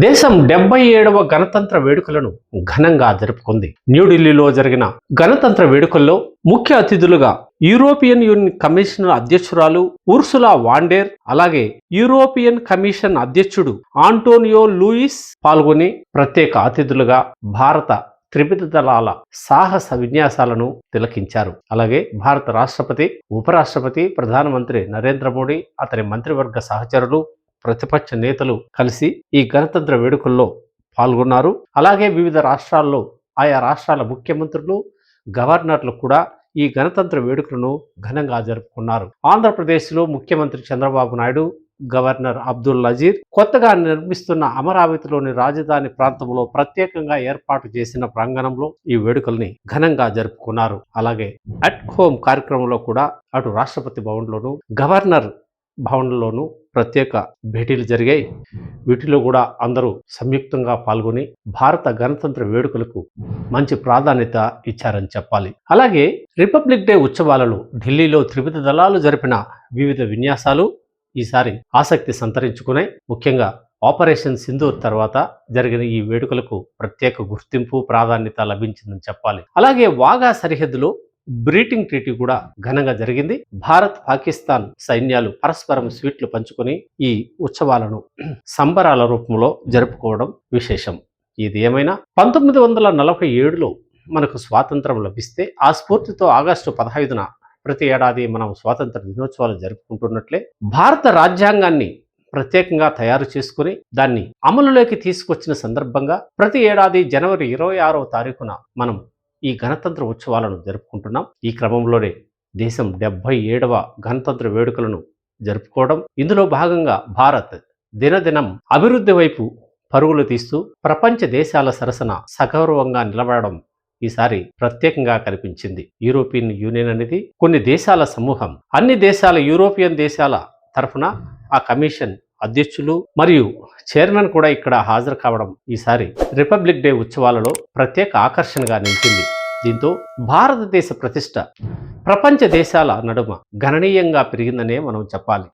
దేశం 77వ గణతంత్ర వేడుకలను ఘనంగా జరుపుకుంది. న్యూఢిల్లీలో జరిగిన గణతంత్ర వేడుకల్లో ముఖ్య అతిథులుగా యూరోపియన్ యూనియన్ కమిషన్ అధ్యక్షురాలు ఉర్సులా వాండెర్, అలాగే యూరోపియన్ కమిషన్ అధ్యక్షుడు ఆంటోనియో లూయిస్ పాల్గొని ప్రత్యేక అతిథులుగా భారత త్రివిధ దళాల సాహస విన్యాసాలను తిలకించారు. అలాగే భారత రాష్ట్రపతి, ఉపరాష్ట్రపతి, ప్రధానమంత్రి నరేంద్ర మోడీ, అతని మంత్రివర్గ సహచరులు, ప్రతిపక్ష నేతలు కలిసి ఈ గణతంత్ర వేడుకల్లో పాల్గొన్నారు. అలాగే వివిధ రాష్ట్రాల్లో ఆయా రాష్ట్రాల ముఖ్యమంత్రులు, గవర్నర్లు కూడా ఈ గణతంత్ర వేడుకలను ఘనంగా జరుపుకున్నారు. ఆంధ్రప్రదేశ్లో ముఖ్యమంత్రి చంద్రబాబు నాయుడు, గవర్నర్ అబ్దుల్ నజీర్ కొత్తగా నిర్మిస్తున్న అమరావతిలోని రాజధాని ప్రాంతంలో ప్రత్యేకంగా ఏర్పాటు చేసిన ప్రాంగణంలో ఈ వేడుకల్ని ఘనంగా జరుపుకున్నారు. అలాగే అట్ హోమ్ కార్యక్రమంలో కూడా అటు రాష్ట్రపతి భవన్లోను, గవర్నర్ భవన్లోనూ ప్రత్యేక భేటీలు జరిగాయి. వీటిలో కూడా అందరూ సంయుక్తంగా పాల్గొని భారత గణతంత్ర వేడుకలకు మంచి ప్రాధాన్యత ఇచ్చారని చెప్పాలి. అలాగే రిపబ్లిక్ డే ఉత్సవాలలో ఢిల్లీలో త్రివిధ దళాలు జరిపిన వివిధ విన్యాసాలు ఈసారి ఆసక్తి సంతరించుకున్నాయి. ముఖ్యంగా ఆపరేషన్ సింధూర్ తర్వాత జరిగిన ఈ వేడుకలకు ప్రత్యేక గుర్తింపు, ప్రాధాన్యత లభించిందని చెప్పాలి. అలాగే వాఘా సరిహద్దులో బ్రీటింగ్ ట్రీటీ కూడా ఘనంగా జరిగింది. భారత్, పాకిస్తాన్ సైన్యాలు పరస్పరం స్వీట్లు పంచుకొని ఈ ఉత్సవాలను సంబరాల రూపంలో జరుపుకోవడం విశేషం. ఇది ఏమైనా 1947లో మనకు స్వాతంత్రం లభిస్తే ఆ స్ఫూర్తితో ఆగస్టు 15న ప్రతి ఏడాది మనం స్వాతంత్ర దినోత్సవాలు జరుపుకుంటున్నట్లే భారత రాజ్యాంగాన్ని ప్రత్యేకంగా తయారు చేసుకుని దాన్ని అమలులోకి తీసుకొచ్చిన సందర్భంగా ప్రతి ఏడాది జనవరి 26వ తారీఖున మనం ఈ గణతంత్ర ఉత్సవాలను జరుపుకుంటున్నాం. ఈ క్రమంలోనే దేశం 77వ గణతంత్ర వేడుకలను జరుపుకోవడం, ఇందులో భాగంగా భారత్ దినదినం అభివృద్ధి వైపు పరుగులు తీస్తూ ప్రపంచ దేశాల సరసన సగౌరవంగా నిలబడడం ఈసారి ప్రత్యేకంగా కనిపించింది. యూరోపియన్ యూనియన్ అనేది కొన్ని దేశాల సమూహం. అన్ని దేశాల యూరోపియన్ దేశాల తరఫున ఆ కమిషన్ అధ్యక్షులు మరియు చైర్మన్ కూడా ఇక్కడ హాజరు కావడం ఈసారి రిపబ్లిక్ డే ఉత్సవాలలో ప్రత్యేక ఆకర్షణగా నిలిచింది. దీంతో భారతదేశ ప్రతిష్ట ప్రపంచ దేశాల నడుమ గణనీయంగా పెరిగిందనే మనం చెప్పాలి.